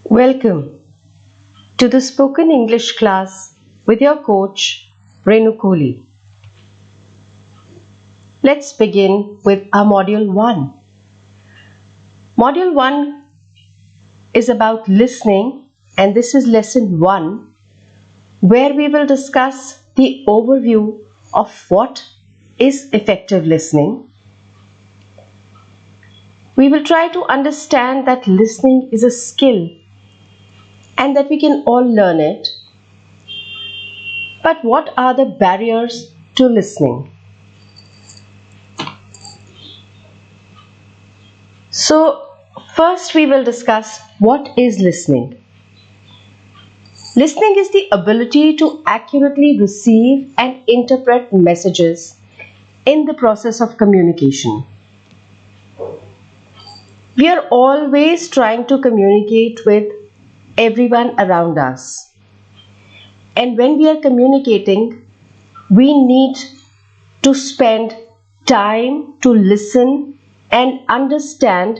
Welcome to the spoken English class with your coach Renu Kohli. Let's begin with our Module 1. Module 1 is about listening, and this is Lesson 1, where we will discuss the overview of what is effective listening. We will try to understand that listening is a skill and that we can all learn it. But what are the barriers to listening? So, first we will discuss what is listening. Listening is the ability to accurately receive and interpret messages in the process of communication. We are always trying to communicate with everyone around us. And when we are communicating, we need to spend time to listen and understand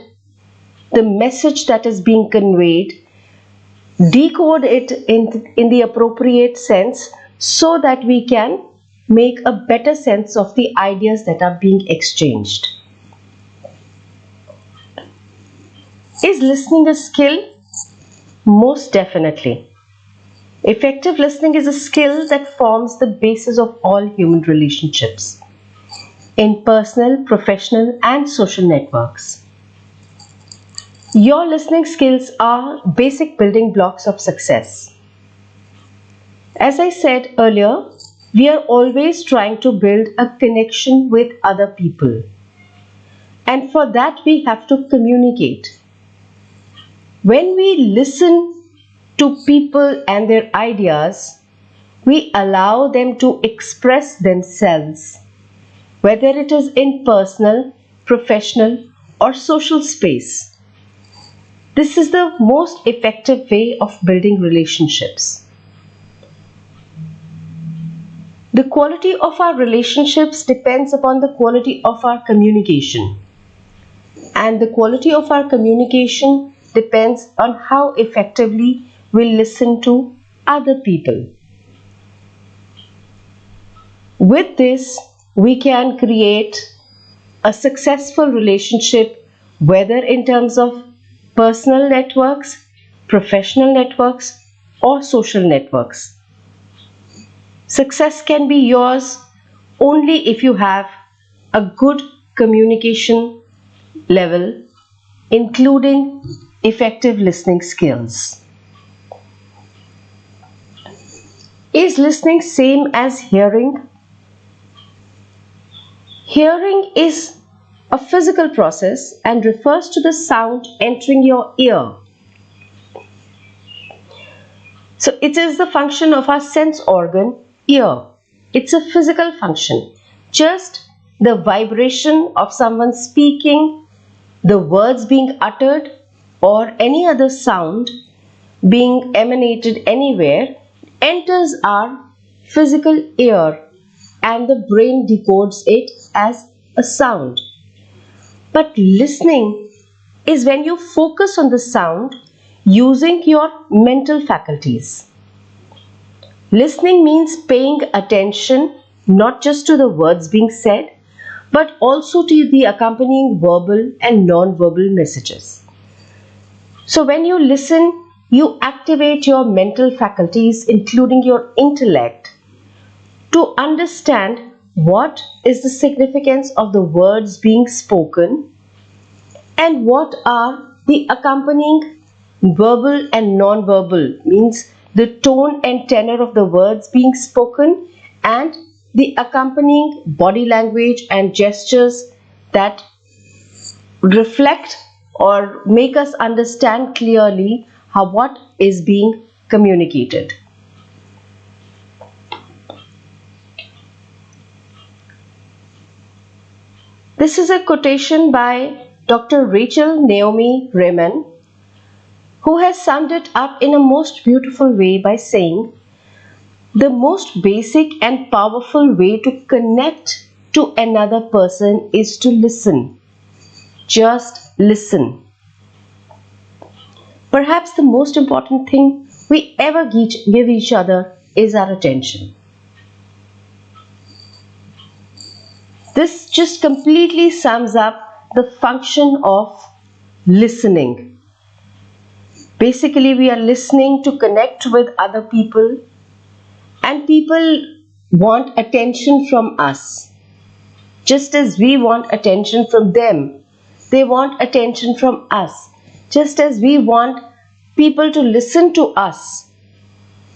the message that is being conveyed, decode it in the appropriate sense so that we can make a better sense of the ideas that are being exchanged. Is listening a skill? Most definitely. Effective listening is a skill that forms the basis of all human relationships in personal, professional, and social networks. Your listening skills are basic building blocks of success. As I said earlier, we are always trying to build a connection with other people. And for that, we have to communicate. When we listen to people and their ideas, we allow them to express themselves, whether it is in personal, professional, or social space. This is the most effective way of building relationships. The quality of our relationships depends upon the quality of our communication. And the quality of our communication depends on how effectively we listen to other people. With this, we can create a successful relationship, whether in terms of personal networks, professional networks, or social networks. Success can be yours only if you have a good communication level, including effective listening skills. Is listening same as hearing? Hearing is a physical process and refers to the sound entering your ear. So it is the function of our sense organ, ear. It's a physical function. Just the vibration of someone speaking, the words being uttered, or any other sound being emanated anywhere enters our physical ear and the brain decodes it as a sound. But listening is when you focus on the sound using your mental faculties. Listening means paying attention not just to the words being said, but also to the accompanying verbal and non-verbal messages. So when you listen, you activate your mental faculties, including your intellect, to understand what is the significance of the words being spoken and what are the accompanying verbal and non-verbal, means the tone and tenor of the words being spoken and the accompanying body language and gestures that reflect or make us understand clearly what is being communicated. This is a quotation by Dr. Rachel Naomi Remen, who has summed it up in a most beautiful way by saying, "The most basic and powerful way to connect to another person is to listen. Just listen." Perhaps the most important thing we ever give each other is our attention. This just completely sums up the function of listening. Basically, we are listening to connect with other people, and people want attention from us. Just as we want attention from them, they want attention from us. Just as we want people to listen to us,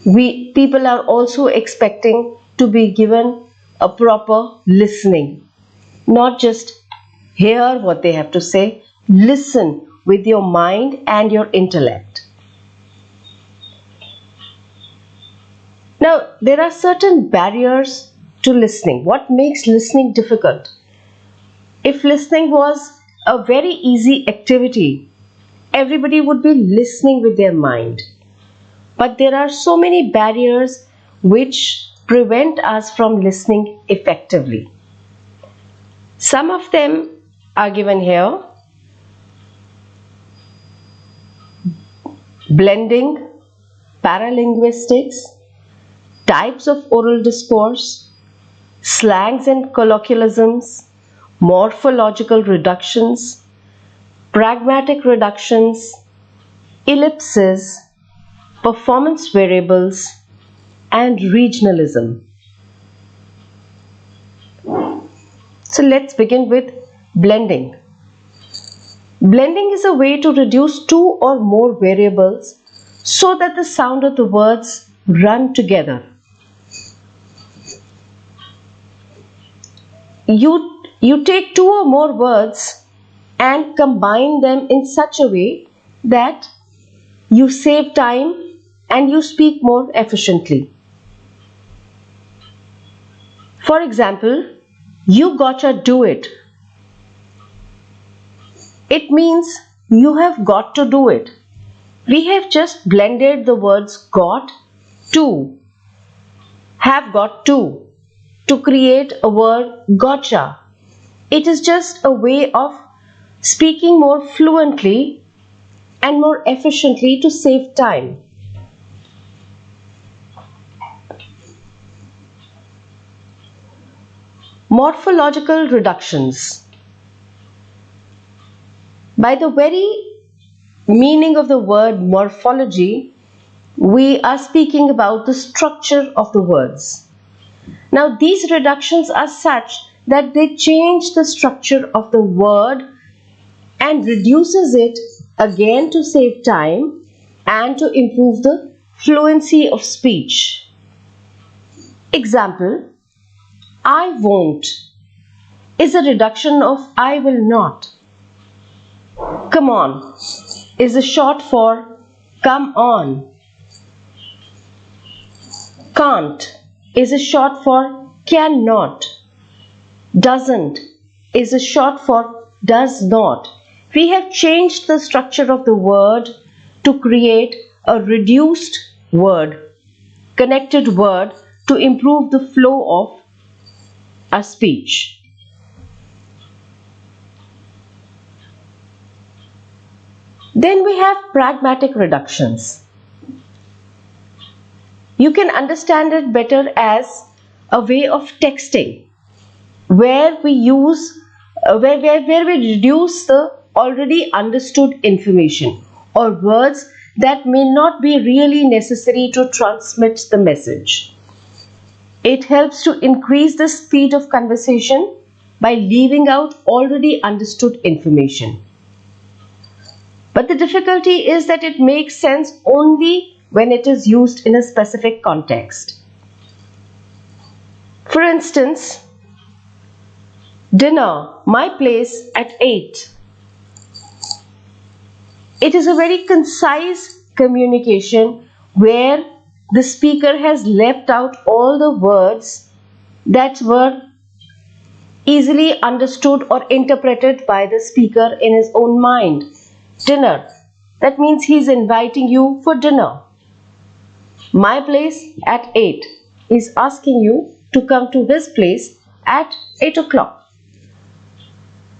people are also expecting to be given a proper listening. Not just hear what they have to say, listen with your mind and your intellect. Now, there are certain barriers to listening. What makes listening difficult? If listening was a very easy activity, everybody would be listening with their mind. But there are so many barriers which prevent us from listening effectively. Some of them are given here. Blending, paralinguistics, types of oral discourse, slangs and colloquialisms, morphological reductions, pragmatic reductions, ellipses, performance variables, and regionalism. So let's begin with blending. Blending is a way to reduce two or more variables so that the sound of the words run together. You take two or more words and combine them in such a way that you save time and you speak more efficiently. For example, you gotcha do it. It means you have got to do it. We have just blended the words got to, have got to create a word gotcha. It is just a way of speaking more fluently and more efficiently to save time. Morphological reductions. By the very meaning of the word morphology, we are speaking about the structure of the words. Now, these reductions are such that they change the structure of the word and reduces it again to save time and to improve the fluency of speech. Example, I won't is a reduction of I will not. Come on is a short for come on. Can't is a short for cannot. Doesn't is a short for does not. We have changed the structure of the word to create a reduced word, connected word to improve the flow of a speech. Then we have pragmatic reductions. You can understand it better as a way of texting where we use where we reduce the already understood information or words that may not be really necessary to transmit the message. It helps to increase the speed of conversation by leaving out already understood information. But the difficulty is that it makes sense only when it is used in a specific context. For instance, dinner, my place at 8. It is a very concise communication where the speaker has left out all the words that were easily understood or interpreted by the speaker in his own mind. Dinner, that means he is inviting you for dinner. My place at 8 is asking you to come to his place at 8 o'clock.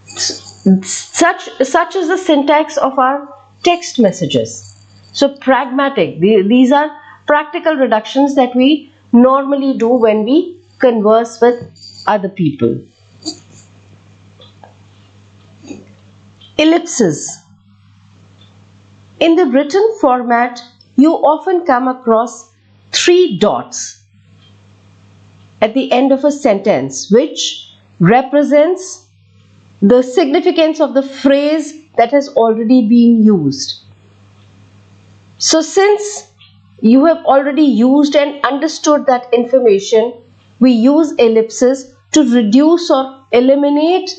Such is the syntax of our text messages. So pragmatic, these are practical reductions that we normally do when we converse with other people. Ellipses. In the written format, you often come across 3 dots at the end of a sentence, which represents the significance of the phrase that has already been used. So since you have already used and understood that information, we use ellipses to reduce or eliminate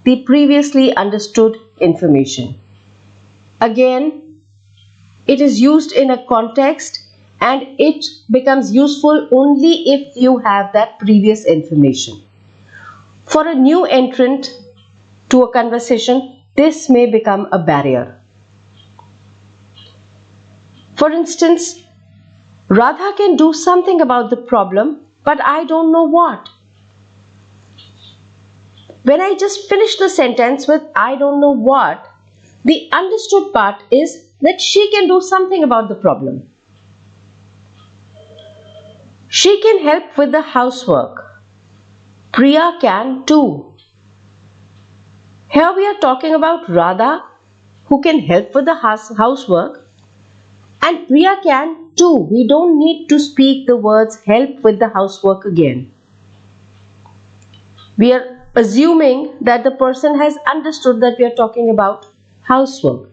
the previously understood information. Again, it is used in a context and it becomes useful only if you have that previous information. For a new entrant to a conversation, this may become a barrier. For instance, Radha can do something about the problem, but I don't know what. When I just finish the sentence with I don't know what, the understood part is that she can do something about the problem. She can help with the housework. Priya can too. Here we are talking about Radha, who can help with the housework, and Priya can too. We don't need to speak the words help with the housework again. We are assuming that the person has understood that we are talking about housework.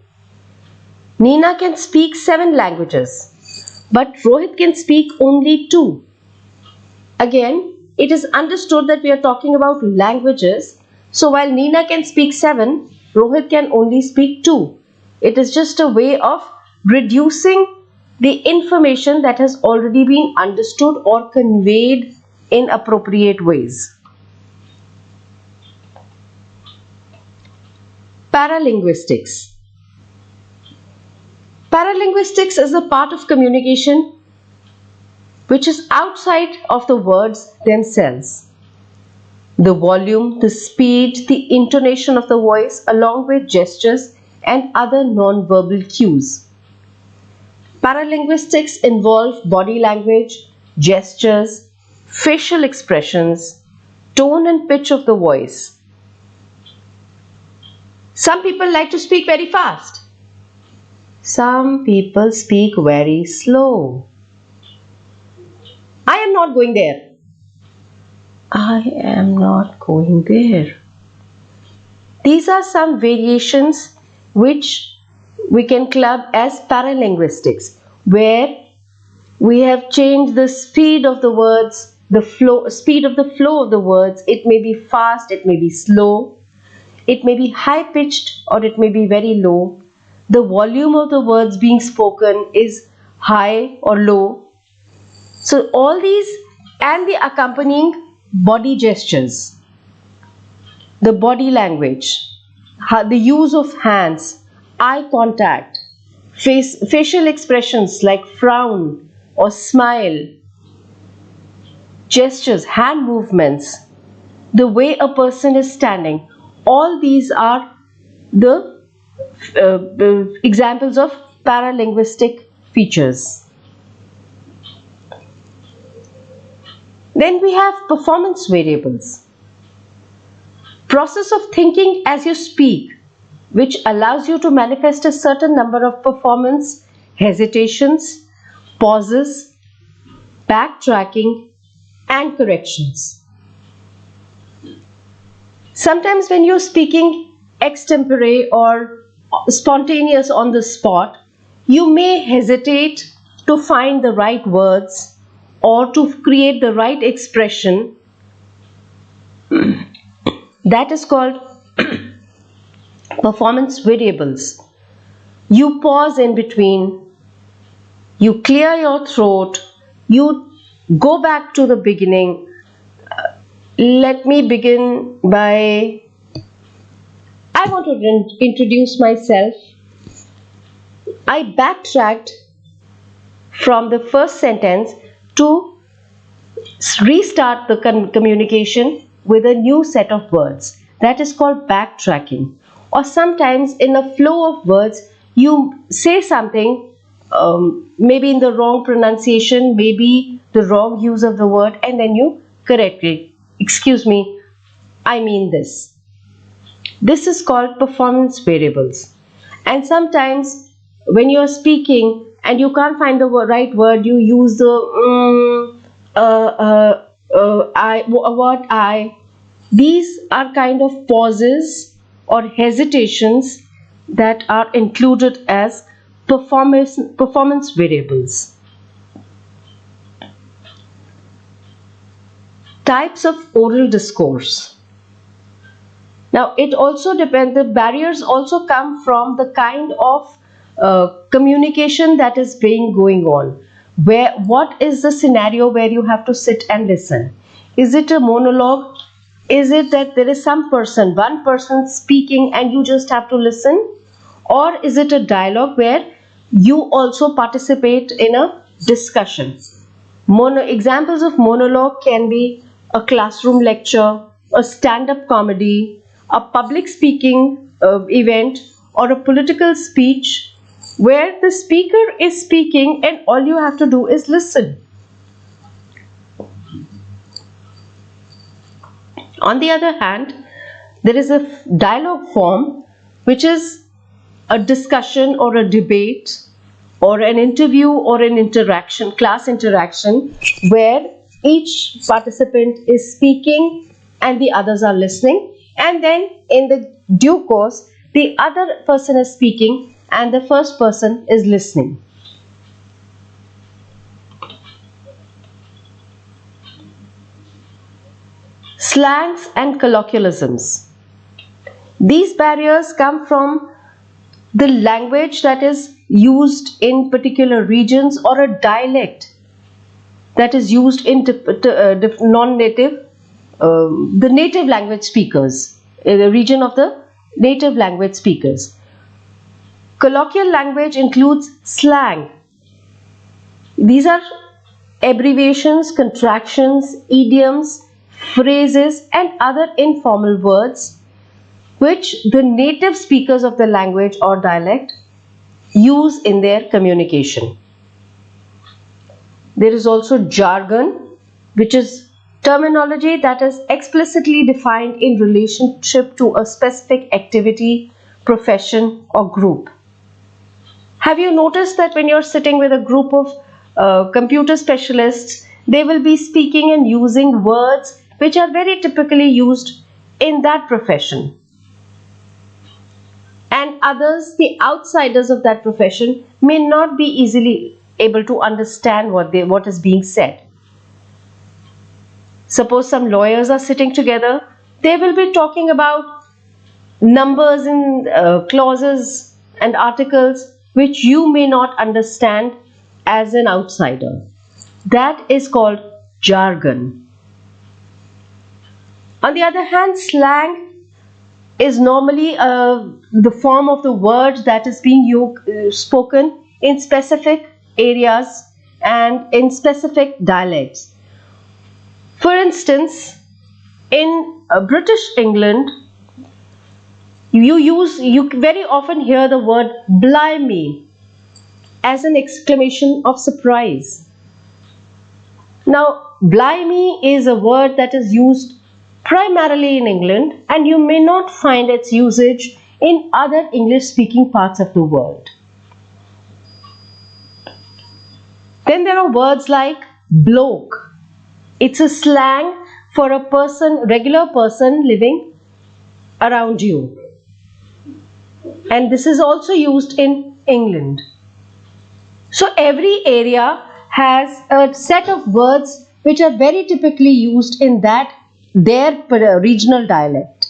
Neena can speak 7 languages, but Rohit can speak only 2. Again, it is understood that we are talking about languages. So while Neena can speak 7, Rohit can only speak 2. It is just a way of reducing the information that has already been understood or conveyed in appropriate ways. Paralinguistics. Paralinguistics is a part of communication which is outside of the words themselves. The volume, the speed, the intonation of the voice, along with gestures and other non-verbal cues. Paralinguistics involve body language, gestures, facial expressions, tone and pitch of the voice. Some people like to speak very fast. Some people speak very slow. I am not going there. I am not going there. These are some variations which we can club as paralinguistics, where we have changed the speed of the words, speed of the flow of the words. It may be fast, it may be slow, it may be high pitched or it may be very low. The volume of the words being spoken is high or low. So all these and the accompanying body gestures, the body language, the use of hands, eye contact, facial expressions like frown or smile, gestures, hand movements, the way a person is standing, all these are the examples of paralinguistic features. Then we have performance variables. Process of thinking as you speak, which allows you to manifest a certain number of performance, hesitations, pauses, backtracking, and corrections. Sometimes when you're speaking extempore or spontaneous on the spot, you may hesitate to find the right words or to create the right expression. That is called performance variables. You pause in between, you clear your throat, you go back to the beginning. Let me begin by, I want to introduce myself. I backtracked from the first sentence to restart the communication with a new set of words. That is called backtracking. Or sometimes in a flow of words, you say something maybe in the wrong pronunciation, maybe the wrong use of the word, and then you correct it. Excuse me, I mean this. This is called performance variables. And sometimes when you are speaking and you can't find the right word, you use the what I. These are kind of pauses or hesitations that are included as performance variables. Types of oral discourse. Now it also depends, the barriers also come from the kind of communication that is being going on. What is the scenario where you have to sit and listen? Is it a monologue? Is it that there is one person speaking and you just have to listen? Or is it a dialogue where you also participate in a discussion? Examples of monologue can be a classroom lecture, a stand-up comedy, a public speaking event, or a political speech where the speaker is speaking and all you have to do is listen. On the other hand, there is a dialogue form which is a discussion or a debate or an interview or an interaction, class interaction, where each participant is speaking and the others are listening, and then in the due course the other person is speaking and the first person is listening. Slangs and colloquialisms. These barriers come from the language that is used in particular regions or a dialect that is used in non-native, the native language speakers, the region of the native language speakers. Colloquial language includes slang. These are abbreviations, contractions, idioms, phrases, and other informal words which the native speakers of the language or dialect use in their communication. There is also jargon, which is terminology that is explicitly defined in relationship to a specific activity, profession, or group. Have you noticed that when you're sitting with a group of computer specialists, they will be speaking and using words which are very typically used in that profession? And others, the outsiders of that profession, may not be easily able to understand what is being said. Suppose some lawyers are sitting together, they will be talking about numbers in clauses and articles which you may not understand as an outsider. That is called jargon. On the other hand, slang is normally the form of the word that is being spoken in specific areas and in specific dialects. For instance, in British England, you very often hear the word blimey as an exclamation of surprise. Now, blimey is a word that is used primarily in England, and you may not find its usage in other English-speaking parts of the world. Then there are words like bloke. It's a slang for a person, regular person living around you. And this is also used in England. So every area has a set of words which are very typically used in their regional dialect.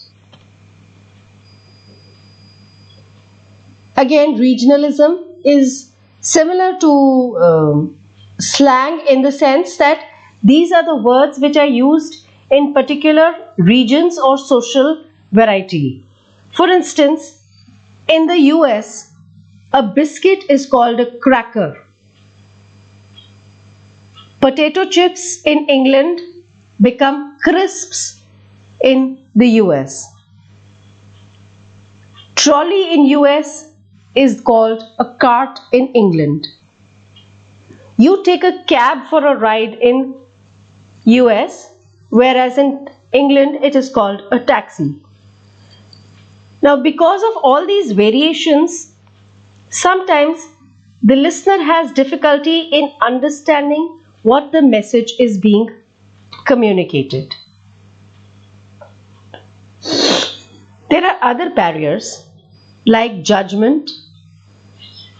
Again, regionalism is similar to slang in the sense that these are the words which are used in particular regions or social variety. For instance, in the US, a biscuit is called a cracker. Potato chips in England become crisps in the US. Trolley in US is called a cart in England. You take a cab for a ride in US, whereas in England it is called a taxi. Now, because of all these variations, sometimes the listener has difficulty in understanding what the message is being communicated. There are other barriers like judgment.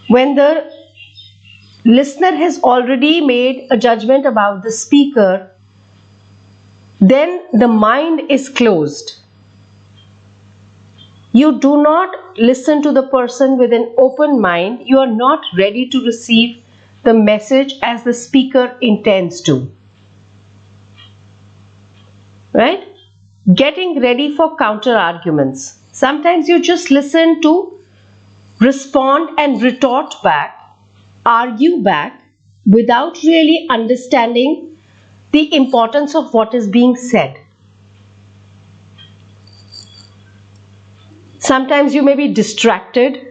When the listener has already made a judgment about the speaker, then the mind is closed. You do not listen to the person with an open mind. You are not ready to receive the message as the speaker intends to. Right? Getting ready for counter arguments. Sometimes you just listen to respond and retort back, argue back without really understanding the importance of what is being said. Sometimes you may be distracted.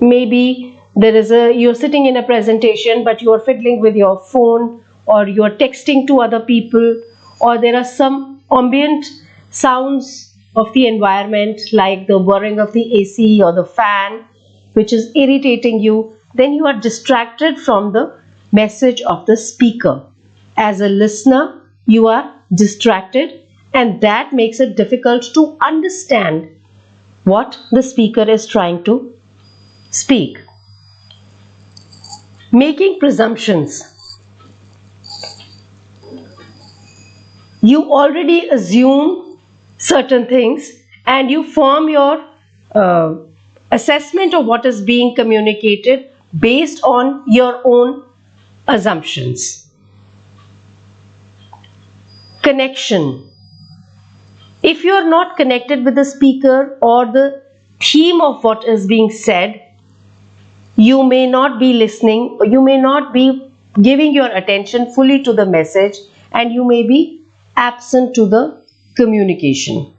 Maybe you're sitting in a presentation, but you are fiddling with your phone, or you are texting to other people, or there are some ambient sounds of the environment like the whirring of the AC or the fan, which is irritating you. Then you are distracted from the message of the speaker. As a listener, you are distracted, and that makes it difficult to understand what the speaker is trying to speak. Making presumptions. You already assume certain things and you form your assessment of what is being communicated based on your own assumptions. Connection. If you are not connected with the speaker or the theme of what is being said, you may not be listening, or you may not be giving your attention fully to the message, and you may be absent to the communication.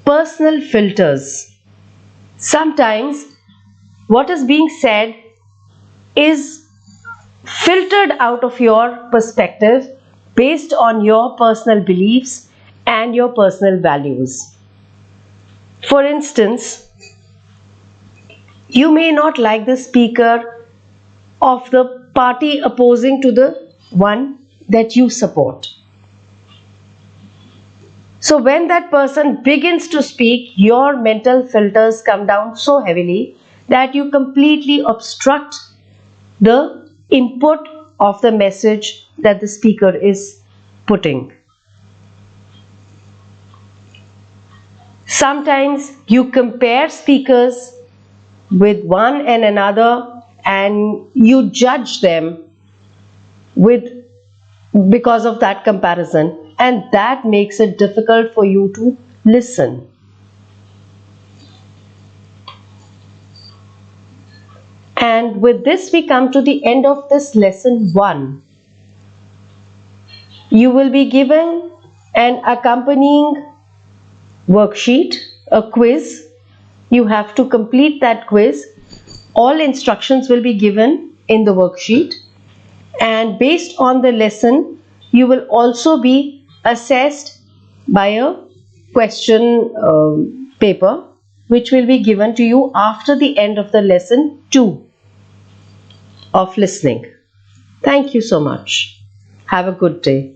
Personal filters. Sometimes what is being said is filtered out of your perspective based on your personal beliefs and your personal values. For instance, you may not like the speaker of the party opposing to the one that you support. So when that person begins to speak, your mental filters come down so heavily that you completely obstruct the input of the message that the speaker is putting. Sometimes you compare speakers with one and another and you judge them because of that comparison, and that makes it difficult for you to listen. And with this we come to the end of this lesson 1. You will be given an accompanying worksheet, a quiz. You have to complete that quiz. All instructions will be given in the worksheet, and based on the lesson you will also be assessed by a question paper which will be given to you after the end of the lesson 2 of listening. Thank you so much. Have a good day.